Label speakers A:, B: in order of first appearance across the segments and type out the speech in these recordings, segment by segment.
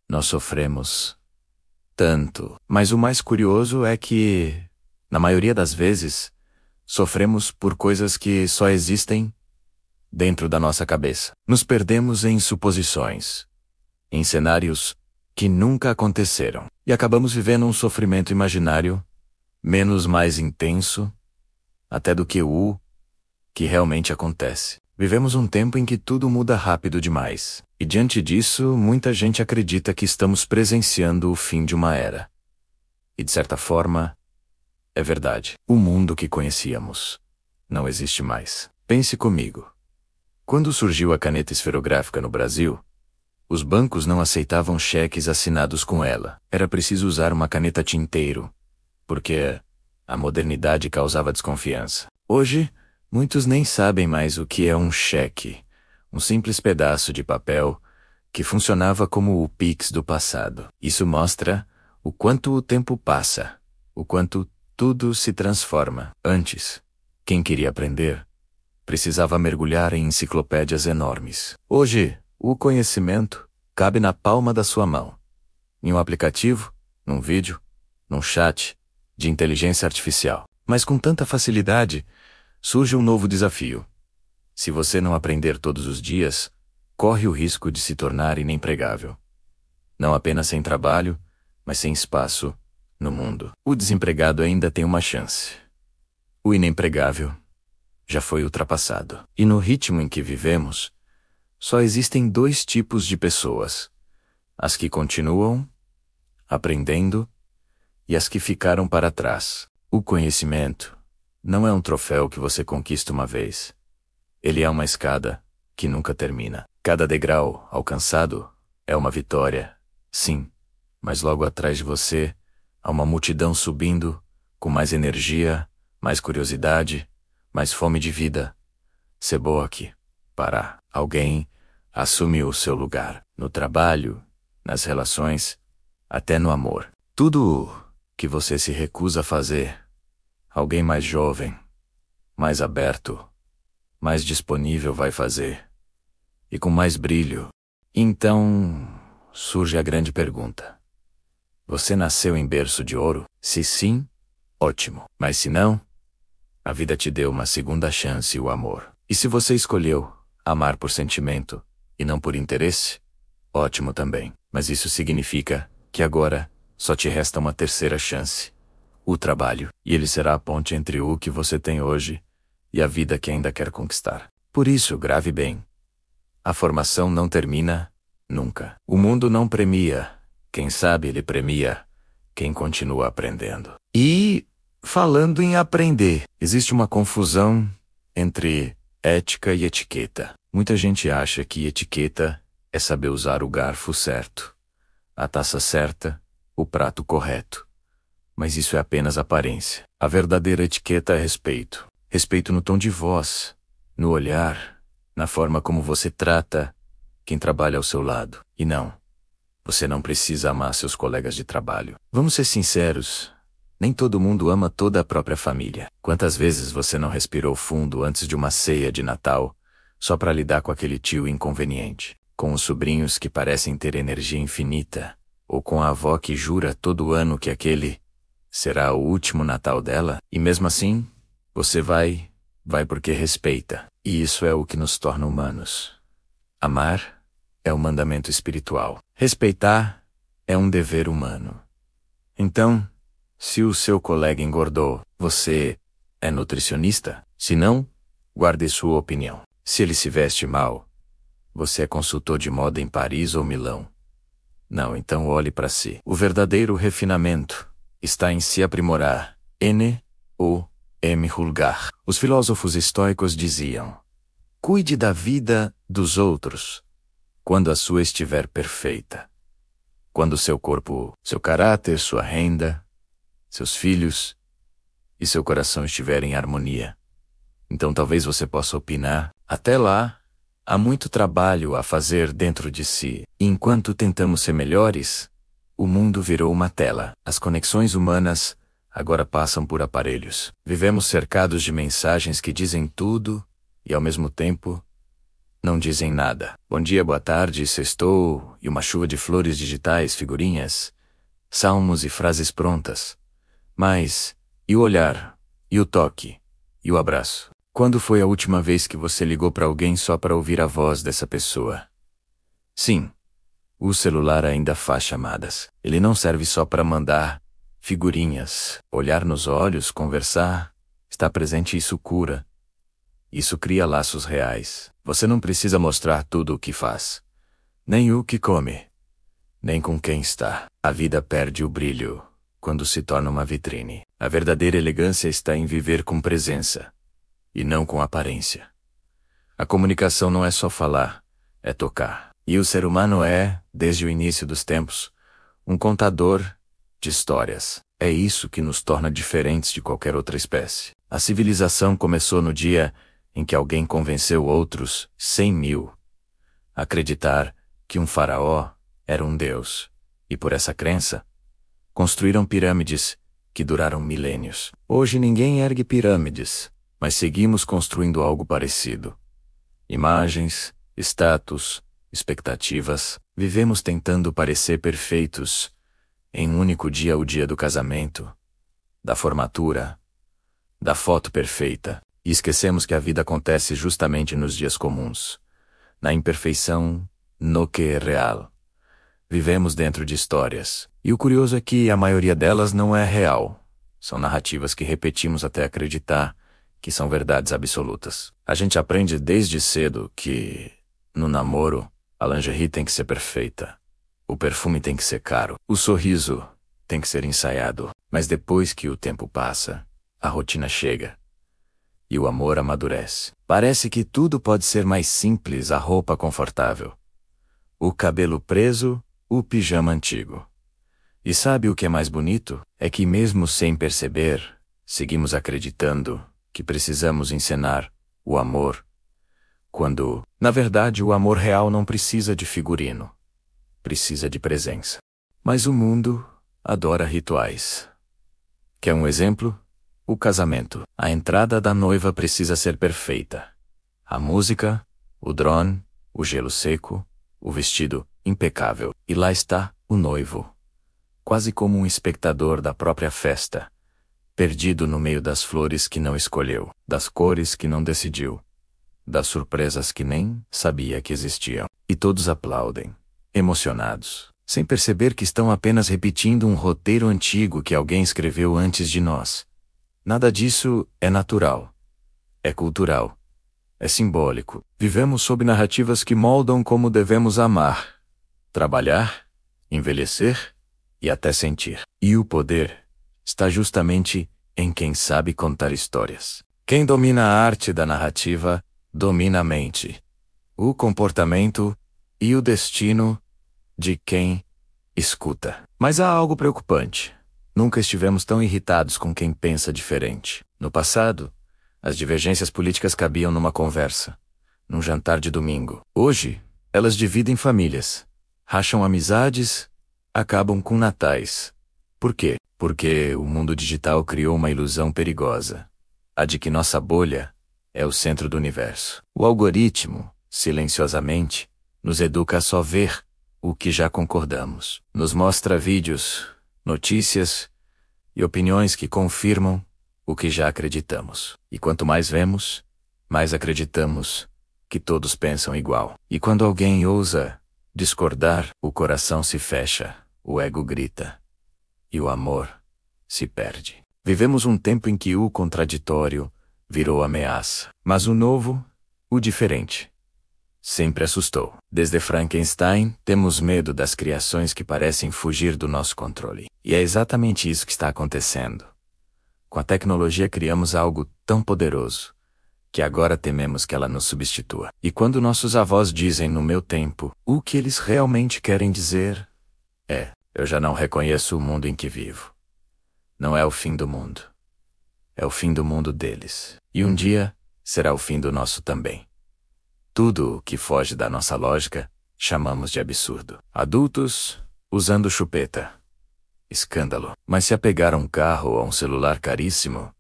A: nós sofremos tanto. Mas o mais curioso é que, na maioria das vezes, sofremos por coisas que só existem dentro da nossa cabeça. Nos perdemos em suposições, em cenários que nunca aconteceram, e acabamos vivendo um sofrimento imaginário, menos mais intenso, até do que o que realmente acontece. Vivemos um tempo em que tudo muda rápido demais, e diante disso, muita gente acredita que estamos presenciando o fim de uma era. E de certa forma, é verdade. O mundo que conhecíamos não existe mais. Pense comigo. Quando surgiu a caneta esferográfica no Brasil, os bancos não aceitavam cheques assinados com ela. Era preciso usar uma caneta tinteiro, porque a modernidade causava desconfiança. Hoje, muitos nem sabem mais o que é um cheque, um simples pedaço de papel que funcionava como o Pix do passado. Isso mostra o quanto o tempo passa, o quanto tudo se transforma. Antes, quem queria aprender precisava mergulhar em enciclopédias enormes. Hoje, o conhecimento cabe na palma da sua mão, em um aplicativo, num vídeo, num chat de inteligência artificial. Mas com tanta facilidade, surge um novo desafio. Se você não aprender todos os dias, corre o risco de se tornar inempregável. Não apenas sem trabalho, mas sem espaço no mundo. O desempregado ainda tem uma chance. O inempregável já foi ultrapassado. E no ritmo em que vivemos, só existem dois tipos de pessoas: as que continuam aprendendo e as que ficaram para trás. O conhecimento não é um troféu que você conquista uma vez. Ele é uma escada que nunca termina. Cada degrau alcançado é uma vitória, sim, mas logo atrás de você há uma multidão subindo com mais energia, mais curiosidade, mais fome de vida. Ser boa aqui. Parar. Alguém assumiu o seu lugar. No trabalho, nas relações, até no amor. Tudo que você se recusa a fazer, alguém mais jovem, mais aberto, mais disponível vai fazer. E com mais brilho. Então, surge a grande pergunta. Você nasceu em berço de ouro? Se sim, ótimo. Mas se não, a vida te deu uma segunda chance e o amor. E se você escolheu amar por sentimento e não por interesse, ótimo também. Mas isso significa que agora só te resta uma terceira chance: o trabalho. E ele será a ponte entre o que você tem hoje e a vida que ainda quer conquistar. Por isso, grave bem. A formação não termina nunca. O mundo não premia quem sabe, ele premia quem continua aprendendo. E, falando em aprender, existe uma confusão entre ética e etiqueta. Muita gente acha que etiqueta é saber usar o garfo certo, a taça certa, o prato correto. Mas isso é apenas aparência. A verdadeira etiqueta é respeito. Respeito no tom de voz, no olhar, na forma como você trata quem trabalha ao seu lado. E não, você não precisa amar seus colegas de trabalho. Vamos ser sinceros, nem todo mundo ama toda a própria família. Quantas vezes você não respirou fundo antes de uma ceia de Natal, só para lidar com aquele tio inconveniente, com os sobrinhos que parecem ter energia infinita, ou com a avó que jura todo ano que aquele será o último Natal dela, e mesmo assim, você vai porque respeita. E isso é o que nos torna humanos. Amar é um mandamento espiritual. Respeitar é um dever humano. Então, se o seu colega engordou, você é nutricionista? Se não, guarde sua opinião. Se ele se veste mal, você é consultor de moda em Paris ou Milão? Não, então olhe para si. O verdadeiro refinamento está em se aprimorar. N.O.M. Hulgar. Os filósofos estoicos diziam: cuide da vida dos outros quando a sua estiver perfeita. Quando seu corpo, seu caráter, sua renda, seus filhos e seu coração estiverem em harmonia. Então talvez você possa opinar. Até lá, há muito trabalho a fazer dentro de si. E enquanto tentamos ser melhores, o mundo virou uma tela. As conexões humanas agora passam por aparelhos. Vivemos cercados de mensagens que dizem tudo e, ao mesmo tempo, não dizem nada. Bom dia, boa tarde, sextou, e uma chuva de flores digitais, figurinhas, salmos e frases prontas. Mas, e o olhar, e o toque, e o abraço? Quando foi a última vez que você ligou para alguém só para ouvir a voz dessa pessoa? Sim, o celular ainda faz chamadas. Ele não serve só para mandar figurinhas, olhar nos olhos, conversar. Estar presente, isso cura. Isso cria laços reais. Você não precisa mostrar tudo o que faz, nem o que come, nem com quem está. A vida perde o brilho quando se torna uma vitrine. A verdadeira elegância está em viver com presença, e não com aparência. A comunicação não é só falar, é tocar. E o ser humano é, desde o início dos tempos, um contador de histórias. É isso que nos torna diferentes de qualquer outra espécie. A civilização começou no dia em que alguém convenceu outros 100.000 a acreditar que um faraó era um deus, e por essa crença, construíram pirâmides que duraram milênios. Hoje ninguém ergue pirâmides, mas seguimos construindo algo parecido. Imagens, status, expectativas. Vivemos tentando parecer perfeitos em um único dia, o dia do casamento, da formatura, da foto perfeita. E esquecemos que a vida acontece justamente nos dias comuns, na imperfeição, no que é real. Vivemos dentro de histórias, e o curioso é que a maioria delas não é real. São narrativas que repetimos até acreditar que são verdades absolutas. A gente aprende desde cedo que, no namoro, a lingerie tem que ser perfeita, o perfume tem que ser caro, o sorriso tem que ser ensaiado. Mas depois que o tempo passa, a rotina chega e o amor amadurece. Parece que tudo pode ser mais simples: a roupa confortável, o cabelo preso, o pijama antigo. E sabe o que é mais bonito? É que mesmo sem perceber, seguimos acreditando que precisamos encenar o amor, quando, na verdade, o amor real não precisa de figurino, precisa de presença. Mas o mundo adora rituais. Quer um exemplo? O casamento. A entrada da noiva precisa ser perfeita. A música, o drone, o gelo seco, o vestido impecável. E lá está o noivo, quase como um espectador da própria festa, perdido no meio das flores que não escolheu, das cores que não decidiu, das surpresas que nem sabia que existiam. E todos aplaudem, emocionados, sem perceber que estão apenas repetindo um roteiro antigo que alguém escreveu antes de nós. Nada disso é natural. É cultural. É simbólico. Vivemos sob narrativas que moldam como devemos amar, trabalhar, envelhecer e até sentir. E o poder está justamente em quem sabe contar histórias. Quem domina a arte da narrativa, domina a mente, o comportamento e o destino de quem escuta. Mas há algo preocupante. Nunca estivemos tão irritados com quem pensa diferente. No passado, as divergências políticas cabiam numa conversa, num jantar de domingo. Hoje, elas dividem famílias, racham amizades, acabam com natais. Por quê? Porque o mundo digital criou uma ilusão perigosa, a de que nossa bolha é o centro do universo. O algoritmo, silenciosamente, nos educa a só ver o que já concordamos. Nos mostra vídeos, notícias e opiniões que confirmam o que já acreditamos. E quanto mais vemos, mais acreditamos que todos pensam igual. E quando alguém ousa discordar, o coração se fecha, o ego grita e o amor se perde. Vivemos um tempo em que o contraditório virou ameaça, mas o novo, o diferente, sempre assustou. Desde Frankenstein, temos medo das criações que parecem fugir do nosso controle. E é exatamente isso que está acontecendo. Com a tecnologia criamos algo tão poderoso, que agora tememos que ela nos substitua. E quando nossos avós dizem "no meu tempo", o que eles realmente querem dizer é: eu já não reconheço o mundo em que vivo. Não é o fim do mundo. É o fim do mundo deles. E um dia, será o fim do nosso também. Tudo o que foge da nossa lógica, chamamos de absurdo. Adultos usando chupeta. Escândalo. Mas se apegar a um carro ou a um celular caríssimo,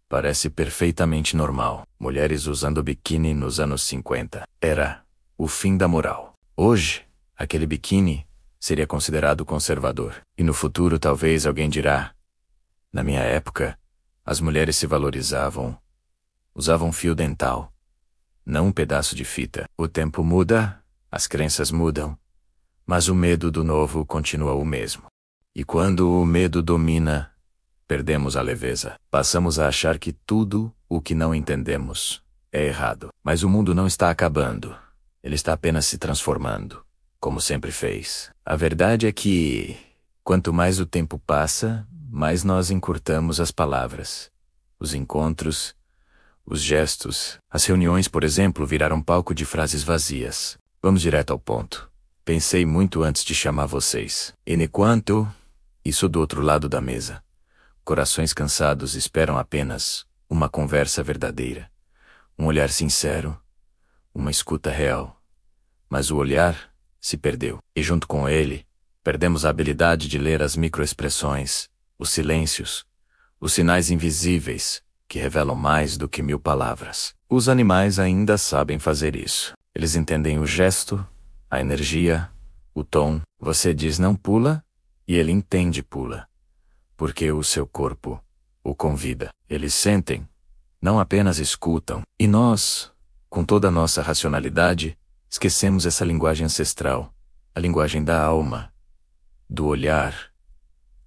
A: parece perfeitamente normal. Mulheres usando biquíni nos anos 50. Era o fim da moral. Hoje, aquele biquíni seria considerado conservador. E no futuro talvez alguém dirá: na minha época, as mulheres se valorizavam, usavam fio dental, não um pedaço de fita. O tempo muda, as crenças mudam, mas o medo do novo continua o mesmo. E quando o medo domina, perdemos a leveza. Passamos a achar que tudo o que não entendemos é errado. Mas o mundo não está acabando. Ele está apenas se transformando, como sempre fez. A verdade é que, quanto mais o tempo passa, mais nós encurtamos as palavras. Os encontros, os gestos, as reuniões, por exemplo, viraram palco de frases vazias. Vamos direto ao ponto. Pensei muito antes de chamar vocês. Enquanto, isso do outro lado da mesa. Corações cansados esperam apenas uma conversa verdadeira, um olhar sincero, uma escuta real. Mas o olhar se perdeu, e junto com ele, perdemos a habilidade de ler as microexpressões, os silêncios, os sinais invisíveis, que revelam mais do que 1000 palavras. Os animais ainda sabem fazer isso. Eles entendem o gesto, a energia, o tom. Você diz não pula, e ele entende pula. Porque o seu corpo o convida. Eles sentem, não apenas escutam. E nós, com toda a nossa racionalidade, esquecemos essa linguagem ancestral, a linguagem da alma, do olhar,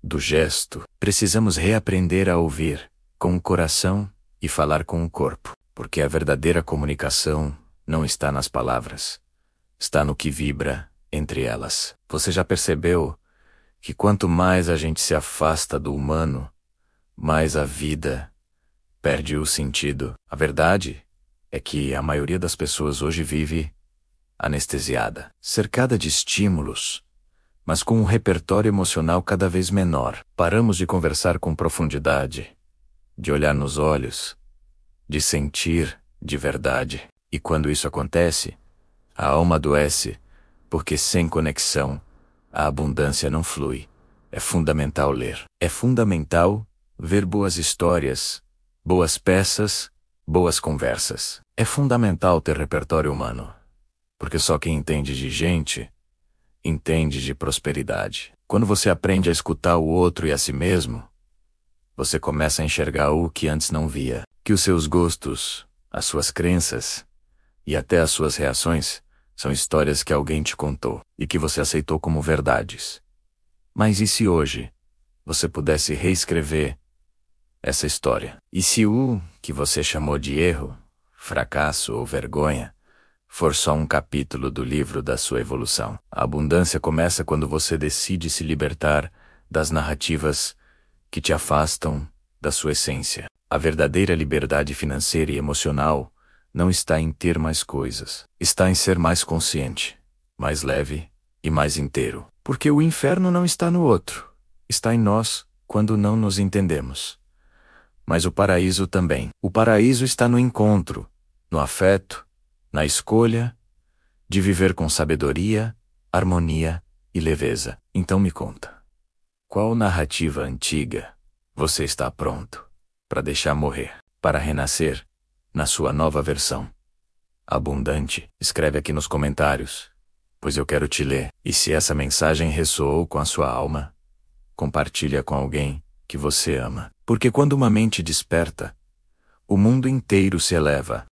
A: do gesto. Precisamos reaprender a ouvir com o coração e falar com o corpo, porque a verdadeira comunicação não está nas palavras, está no que vibra entre elas. Você já percebeu que quanto mais a gente se afasta do humano, mais a vida perde o sentido? A verdade é que a maioria das pessoas hoje vive anestesiada, cercada de estímulos, mas com um repertório emocional cada vez menor. Paramos de conversar com profundidade, de olhar nos olhos, de sentir de verdade. E quando isso acontece, a alma adoece, porque sem conexão, a abundância não flui. É fundamental ler. É fundamental ver boas histórias, boas peças, boas conversas. É fundamental ter repertório humano, porque só quem entende de gente, entende de prosperidade. Quando você aprende a escutar o outro e a si mesmo, você começa a enxergar o que antes não via. Que os seus gostos, as suas crenças e até as suas reações são histórias que alguém te contou e que você aceitou como verdades. Mas e se hoje você pudesse reescrever essa história? E se o que você chamou de erro, fracasso ou vergonha for só um capítulo do livro da sua evolução? A abundância começa quando você decide se libertar das narrativas que te afastam da sua essência. A verdadeira liberdade financeira e emocional não está em ter mais coisas. Está em ser mais consciente, mais leve e mais inteiro. Porque o inferno não está no outro. Está em nós quando não nos entendemos. Mas o paraíso também. O paraíso está no encontro, no afeto, na escolha de viver com sabedoria, harmonia e leveza. Então me conta, qual narrativa antiga você está pronto para deixar morrer, para renascer na sua nova versão abundante? Escreve aqui nos comentários, pois eu quero te ler. E se essa mensagem ressoou com a sua alma, compartilha com alguém que você ama. Porque quando uma mente desperta, o mundo inteiro se eleva.